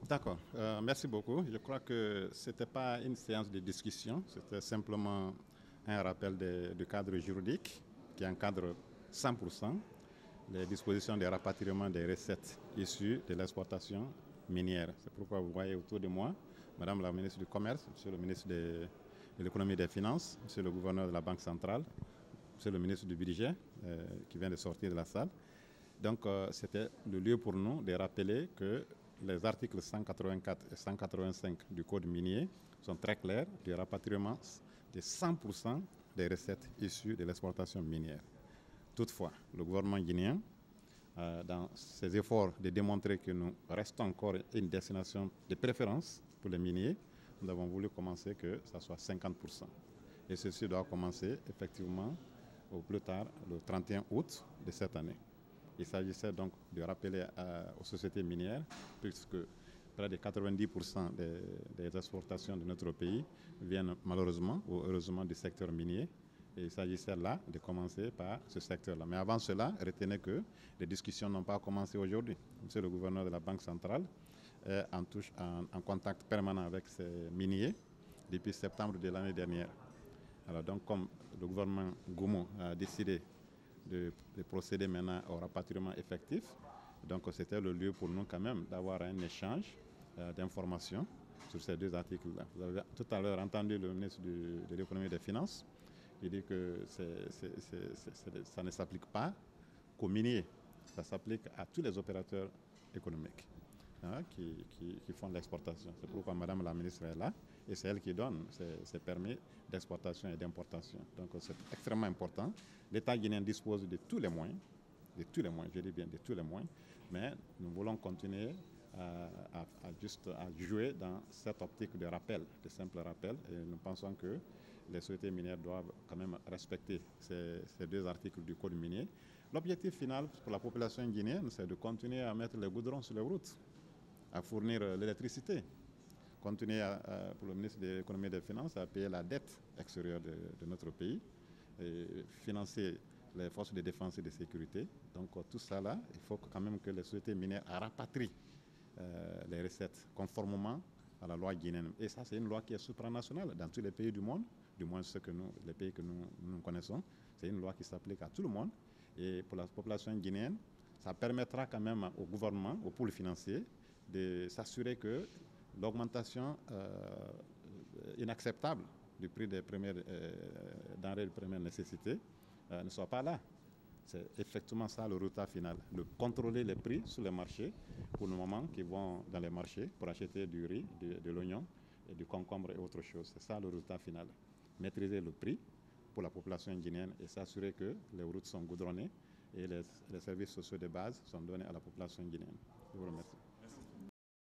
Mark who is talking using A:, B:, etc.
A: D'accord, merci beaucoup. Je crois que ce n'était pas une séance de discussion, c'était simplement un rappel du cadre juridique qui encadre 100% les dispositions de rapatriement des recettes issues de l'exploitation minière. C'est pourquoi vous voyez autour de moi Madame la ministre du Commerce, Monsieur le ministre de l'Économie et des Finances, Monsieur le gouverneur de la Banque centrale, Monsieur le ministre du Budget qui vient de sortir de la salle. Donc c'était le lieu pour nous de rappeler que les articles 184 et 185 du Code minier sont très clairs du rapatriement de 100% des recettes issues de l'exploitation minière. Toutefois, le gouvernement guinéen, dans ses efforts de démontrer que nous restons encore une destination de préférence pour les miniers, nous avons voulu commencer que ça soit 50%. Et ceci doit commencer effectivement au plus tard le 31 août de cette année. Il s'agissait donc de rappeler aux sociétés minières, puisque près de 90% des exportations de notre pays viennent malheureusement ou heureusement du secteur minier. Et il s'agissait là de commencer par ce secteur-là. Mais avant cela, retenez que les discussions n'ont pas commencé aujourd'hui. Monsieur le gouverneur de la Banque centrale est en contact permanent avec ces miniers depuis septembre de l'année dernière. Alors donc, comme le gouvernement Goumou a décidé de procéder maintenant au rapatriement effectif, donc c'était le lieu pour nous quand même d'avoir un échange d'informations sur ces deux articles-là. Vous avez tout à l'heure entendu le ministre de l'Économie et des Finances. Il dit que ça ne s'applique pas qu'aux miniers, ça s'applique à tous les opérateurs économiques qui font l'exportation. C'est pourquoi Madame la ministre est là et c'est elle qui donne ces permis d'exportation et d'importation. Donc c'est extrêmement important. L'État guinéen dispose de tous les moyens, je dis bien de tous les moyens, mais nous voulons continuer à jouer dans cette optique de rappel, de simple rappel, et nous pensons que les sociétés minières doivent quand même respecter ces deux articles du Code minier. L'objectif final pour la population guinéenne, c'est de continuer à mettre les goudrons sur les routes, à fournir l'électricité, continuer pour le ministre de l'Économie et des Finances à payer la dette extérieure de notre pays, et financer les forces de défense et de sécurité. Donc tout ça là, il faut quand même que les sociétés minières rapatrient les recettes conformément à la loi guinéenne. Et ça, c'est une loi qui est supranationale dans tous les pays du monde, du moins les pays que nous connaissons. C'est une loi qui s'applique à tout le monde. Et pour la population guinéenne, ça permettra quand même au gouvernement, au pôle financier, de s'assurer que l'augmentation inacceptable du prix des denrées de première nécessité ne soit pas là. C'est effectivement ça le résultat final, de contrôler les prix sur les marchés pour le moment qui vont dans les marchés pour acheter du riz, de l'oignon, du concombre et autre chose. C'est ça le résultat final. Maîtriser le prix pour la population guinéenne et s'assurer que les routes sont goudronnées et les services sociaux de base sont donnés à la population guinéenne. Je vous remercie.